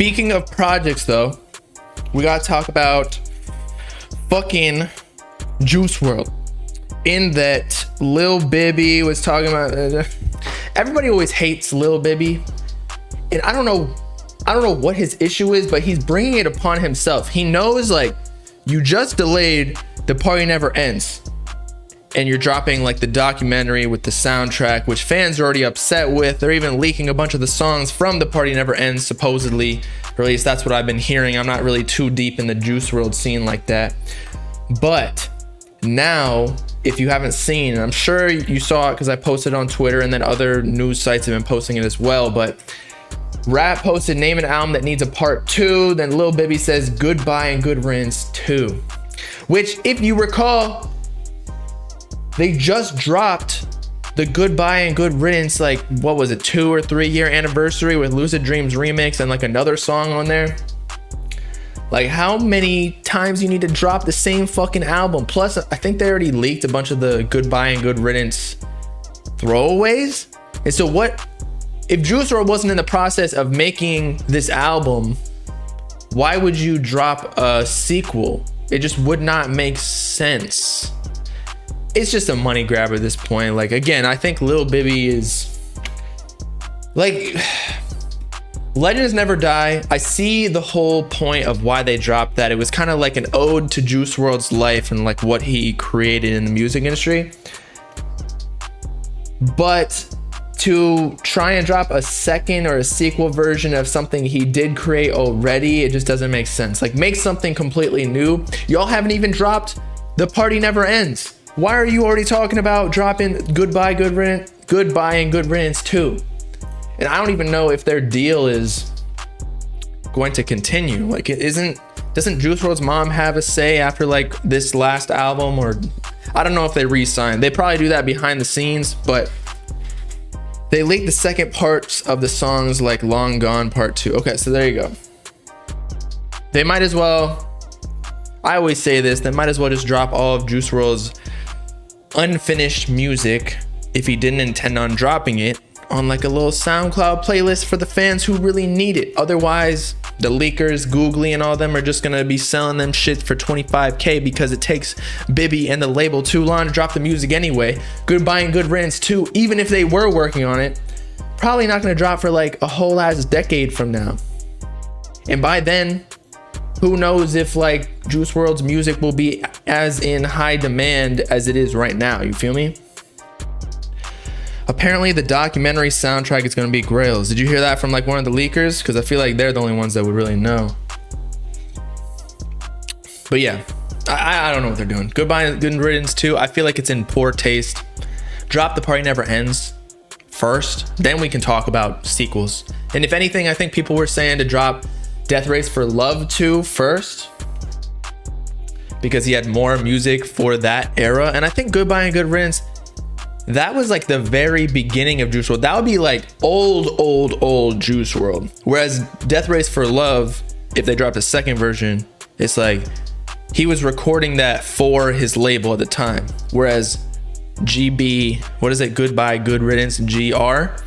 Speaking of projects though, we gotta talk about fucking Juice WRLD. In that Lil Bibby was talking about, everybody always hates Lil Bibby, and I don't know what his issue is, but he's bringing it upon himself. He knows, like, you just delayed The Party Never Ends, and you're dropping like the documentary with the soundtrack, which fans are already upset with. They're even leaking a bunch of the songs from The Party Never Ends, supposedly, or at least that's what I've been hearing. I'm not really too deep in the Juice WRLD scene like that, but now, if you haven't seen, and I'm sure you saw it because I posted on Twitter, and then other news sites have been posting it as well, but Rap posted name an album that needs a part 2. Then Lil Bibby says Goodbye and Good Riddance 2, which, if you recall, they just dropped the Goodbye and Good Riddance, like, what was it, 2 or 3 year anniversary with Lucid Dreams remix and like another song on there. Like, how many times you need to drop the same fucking album? Plus, I think they already leaked a bunch of the Goodbye and Good Riddance throwaways. And so what, if Juice WRLD wasn't in the process of making this album, why would you drop a sequel? It just would not make sense. It's just a money grab at this point. Like, again, I think Lil Bibby is like, legends never die. I see the whole point of why they dropped that. It was kind of like an ode to Juice WRLD's life and like what he created in the music industry. But to try and drop a second or a sequel version of something he did create already, it just doesn't make sense. Like, make something completely new. Y'all haven't even dropped The Party Never Ends. Why are you already talking about dropping Goodbye and Good Riddance 2? And I don't even know if their deal is going to continue. Like, doesn't Juice WRLD's mom have a say after like this last album? Or I don't know if they re-signed. They probably do that behind the scenes, but they leaked the second parts of the songs, like Long Gone Part 2. Okay, so there you go. They might as well, I always say this, they might as well just drop all of Juice WRLD's unfinished music, if he didn't intend on dropping it, on like a little SoundCloud playlist for the fans who really need it. Otherwise, the leakers, Googly, and all them are just gonna be selling them shit for $25K because it takes Bibby and the label too long to drop the music anyway. Goodbye and Good Riddance 2, even if they were working on it, probably not gonna drop for like a whole ass decade from now. And by then, who knows if like Juice WRLD's music will be as in high demand as it is right now, you feel me? Apparently the documentary soundtrack is going to be WRLD. Did you hear that from like one of the leakers? Because I feel like they're the only ones that would really know. But yeah, I don't know what they're doing. Goodbye and Good Riddance 2, I feel like it's in poor taste. Drop The Party Never Ends first, then we can talk about sequels. And if anything, I think people were saying to drop Death Race for Love 2 first, because he had more music for that era. And I think Goodbye and Good Riddance, that was like the very beginning of Juice WRLD. That would be like old Juice WRLD. Whereas Death Race for Love, if they dropped a second version, it's like he was recording that for his label at the time. Whereas GB, what is it? Goodbye, Good Riddance, GR,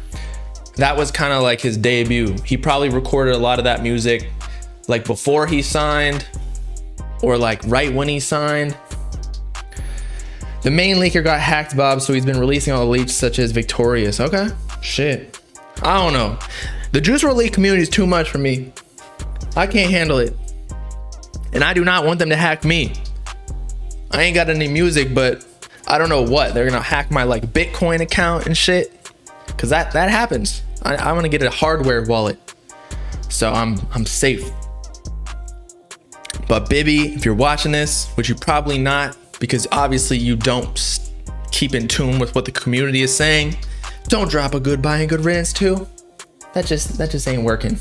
that was kind of like his debut. He probably recorded a lot of that music like before he signed, or like right when he signed. The main leaker got hacked, Bob, so he's been releasing all the leaks such as Victorious. Okay, shit. I don't know. The Juice WRLD leak community is too much for me. I can't handle it. And I do not want them to hack me. I ain't got any music, but I don't know what. They're gonna hack my like Bitcoin account and shit. Cause that happens. I want to get a hardware wallet, so I'm safe. But Bibby, if you're watching this, which you're probably not, because obviously you don't keep in tune with what the community is saying, don't drop a Goodbye and Good Riddance 2. That just ain't working.